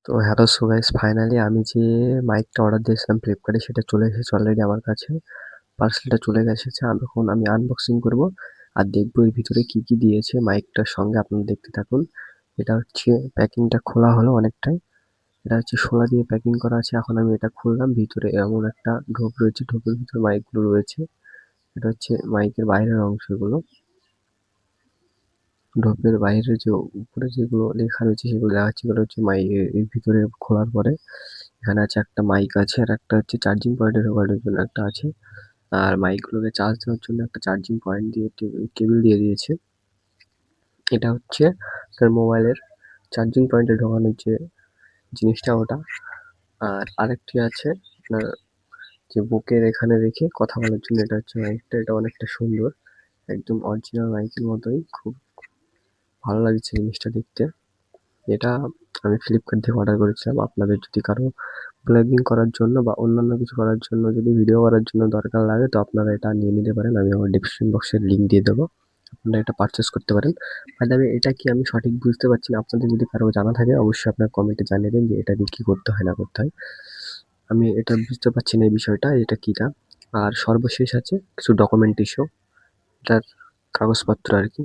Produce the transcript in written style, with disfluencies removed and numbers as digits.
তো hello so guys, finally আমি যে মাইকটা অর্ডার দিয়েছিলাম ফ্লিপকার্টে সেটা চলে এসেছে অলরেডি আমার কাছে। পার্সেলটা চলে এসেছে। এখন আমি আনবক্সিং করব আর দেখবো এর ভিতরে কি কি দিয়েছে মাইকটার সঙ্গে। আপনারা দেখতে থাকুন। এটা হচ্ছে প্যাকিংটা খোলা হলো অনেকটাই। এটা হচ্ছে শোলা দিয়ে প্যাকিং করা আছে। এখন আমি এটা খুললাম, ভিতরে এমন একটা ঢোপ রয়েছে, ঢোপের ভিতরে মাইকগুলো রয়েছে। এটা হচ্ছে মাইকের বাইরের অংশগুলো। ঢোপের বাইরে যে উপরে যেগুলো লেখা রয়েছে সেগুলো দেখা যাচ্ছে, এগুলো হচ্ছে এর ভিতরে খোলার পরে এখানে আছে একটা মাইক আছে, আর একটা হচ্ছে চার্জিং পয়েন্টে ঢোকানোর জন্য একটা আছে। আর মাইকগুলোকে চার্জ দেওয়ার জন্য একটা চার্জিং পয়েন্ট দিয়ে কেবল দিয়ে দিয়েছে। এটা হচ্ছে আপনার মোবাইলের চার্জিং পয়েন্টে ঢোকানোর যে জিনিসটা ওটা। আর আরেকটি আছে আপনার যে বুকের এখানে রেখে কথা বলার জন্য। এটা হচ্ছে মাইকটা, এটা অনেকটা সুন্দর, একদম অরিজিনাল মাইকের মতোই। খুব ভালো লাগছে জিনিসটা দেখতে। এটা আমি ফ্লিপকার্ট থেকে অর্ডার করেছিলাম। আপনাদের যদি কারো ব্লগিং করার জন্য বা অন্যান্য কিছু করার জন্য, যদি ভিডিও করার জন্য দরকার লাগে, তো আপনারা এটা নিয়ে নিতে পারেন। আমি আমার ডেসক্রিপশন বক্সে লিঙ্ক দিয়ে দেবো, আপনারা এটা পারচেস করতে পারেন। বাই দ্য ওয়ে, এটা কি আমি সঠিক বুঝতে পারছি না। আপনাদের যদি কারো জানা থাকে অবশ্যই আপনার কমেন্টে জানিয়ে দিন যে এটা দিয়ে কী করতে হয় না করতে হয়। আমি এটা বুঝতে পারছি না এই বিষয়টা, এটা কীটা। আর সর্বশেষ আছে কিছু ডকুমেন্ট ইস্যু, এটার কাগজপত্র আর কি।